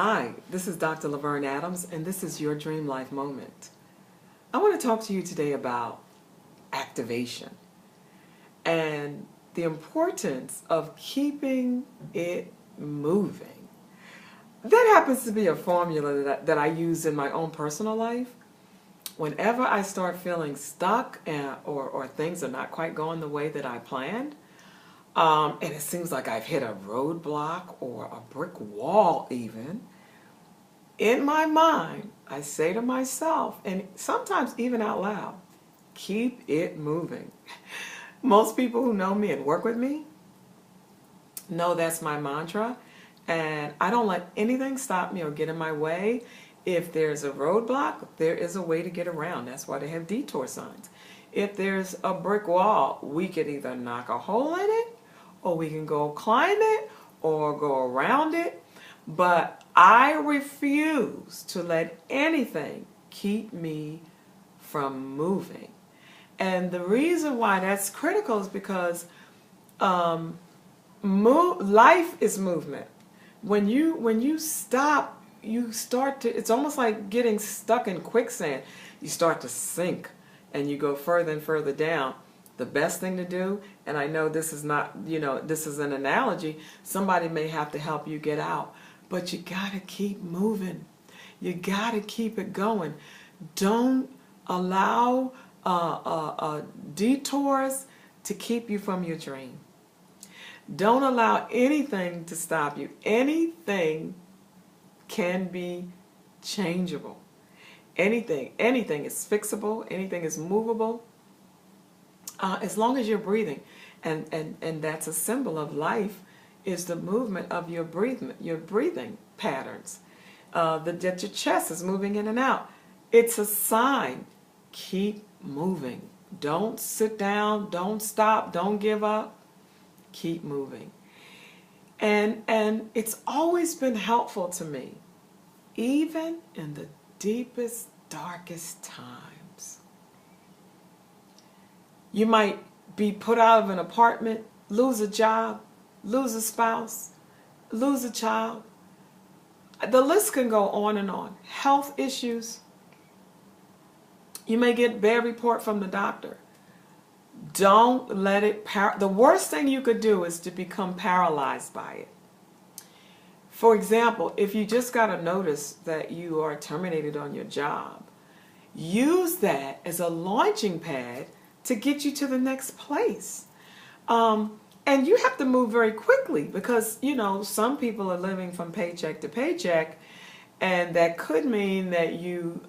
Hi, this is Dr. LaVerne Adams, and this is your Dream Life Moment. I want to talk to you today about activation and the importance of keeping it moving. That happens to be a formula that I use in my own personal life. Whenever I start feeling stuck or things are not quite going the way that I planned, and it seems like I've hit a roadblock or a brick wall even, in my mind, I say to myself, and sometimes even out loud, keep it moving. Most people who know me and work with me know that's my mantra, and I don't let anything stop me or get in my way. If there's a roadblock, there is a way to get around. That's why they have detour signs. If there's a brick wall, we could either knock a hole in it, or we can go climb it, or go around it. But I refuse to let anything keep me from moving. And the reason why that's critical is because life is movement. When you stop, you start to, it's almost like getting stuck in quicksand. You start to sink and you go further and further down. The best thing to do, and I know this is not, this is an analogy, somebody may have to help you get out, but you got to keep moving. You got to keep it going. Don't allow detours to keep you from your dream. Don't allow anything to stop you. Anything can be changeable. Anything is fixable. Anything is movable. As long as you're breathing, and that's a symbol of life, is the movement of your breathing patterns. That your chest is moving in and out. It's a sign. Keep moving. Don't sit down. Don't stop. Don't give up. Keep moving. And it's always been helpful to me, even in the deepest, darkest times. You might be put out of an apartment, lose a job, lose a spouse, lose a child. The list can go on and on. Health issues. You may get a bad report from the doctor. Don't let it, the worst thing you could do is to become paralyzed by it. For example, if you just got a notice that you are terminated on your job, use that as a launching pad to get you to the next place. And you have to move very quickly because, some people are living from paycheck to paycheck, and that could mean that you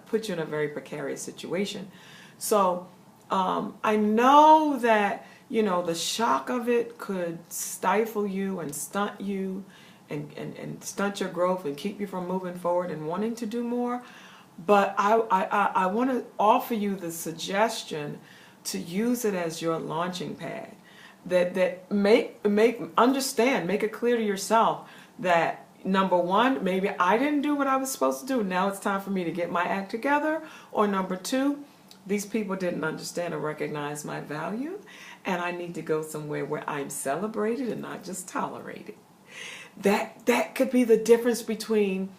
put you in a very precarious situation. So I know that, the shock of it could stifle you and stunt you and stunt your growth and keep you from moving forward and wanting to do more. But I want to offer you the suggestion to use it as your launching pad. That make it clear to yourself that, number one, maybe I didn't do what I was supposed to do. Now it's time for me to get my act together. Or number two, these people didn't understand or recognize my value, and I need to go somewhere where I'm celebrated and not just tolerated. That could be the difference between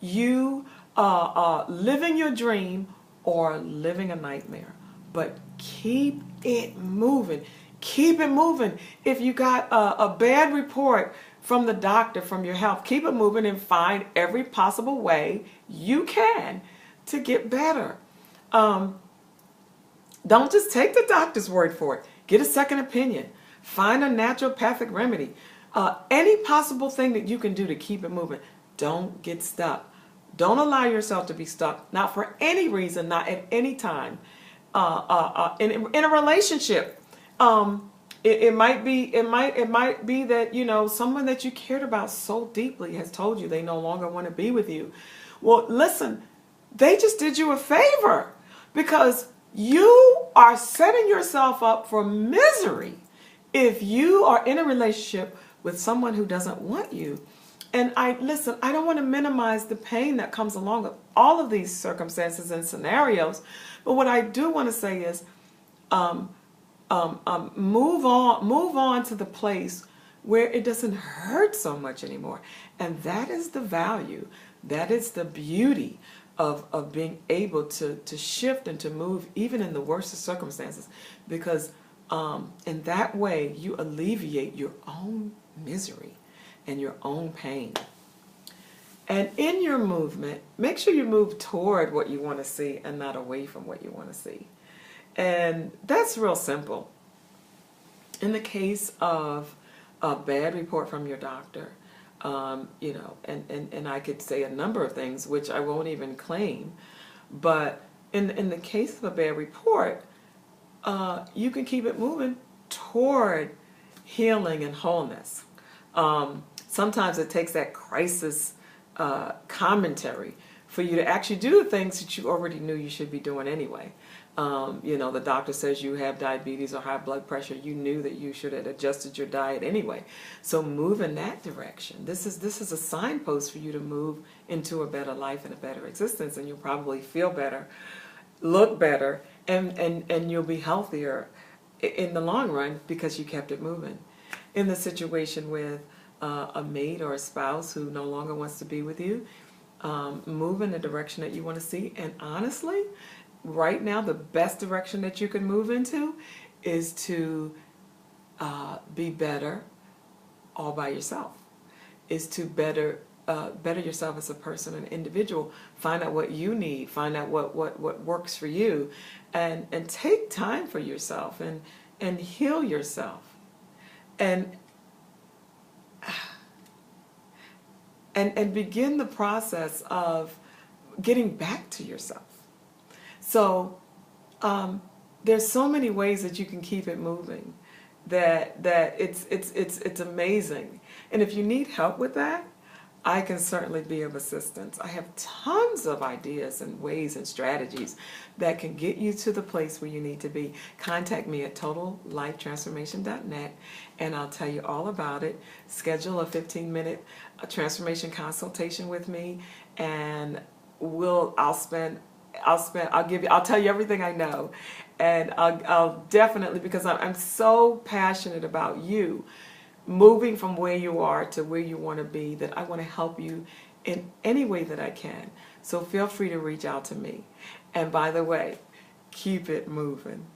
you living your dream or living a nightmare. But keep it moving. Keep it moving. If you got a bad report from the doctor, from your health, keep it moving and find every possible way you can to get better. Don't just take the doctor's word for it. Get a second opinion. Find a naturopathic remedy. Any possible thing that you can do to keep it moving. Don't get stuck. Don't allow yourself to be stuck. Not for any reason, not at any time. In a relationship, it might be that someone that you cared about so deeply has told you they no longer want to be with you. Well, listen, they just did you a favor because you are setting yourself up for misery if you are in a relationship with someone who doesn't want you. And I don't want to minimize the pain that comes along with all of these circumstances and scenarios, but what I do want to say is move on to the place where it doesn't hurt so much anymore. And that is the value. That is the beauty of being able to shift and to move even in the worst of circumstances, because in that way you alleviate your own misery and your own pain. And in your movement, make sure you move toward what you want to see and not away from what you want to see. And that's real simple. In the case of a bad report from your doctor, you know, and I could say a number of things which I won't even claim, but in the case of a bad report, you can keep it moving toward healing and wholeness. Sometimes it takes that crisis commentary for you to actually do the things that you already knew you should be doing anyway. You know, the doctor says you have diabetes or high blood pressure. You knew that you should have adjusted your diet anyway. So move in that direction. This is a signpost for you to move into a better life and a better existence, and you'll probably feel better, look better, and you'll be healthier in the long run because you kept it moving. In the situation with a mate or a spouse who no longer wants to be with you, move in the direction that you want to see. And honestly, right now, the best direction that you can move into is to be better all by yourself, is to better yourself as a person, an individual. Find out what you need, find out what works for you, and take time for yourself and heal yourself. And begin the process of getting back to yourself. So there's so many ways that you can keep it moving that it's amazing. And if you need help with that, I can certainly be of assistance. I have tons of ideas and ways and strategies that can get you to the place where you need to be. Contact me at totallifetransformation.net and I'll tell you all about it. Schedule a 15-minute transformation consultation with me, and I'll tell you everything I know, and I'll definitely, because I'm so passionate about you moving from where you are to where you want to be, that I want to help you in any way that I can. So feel free to reach out to me. And by the way, keep it moving.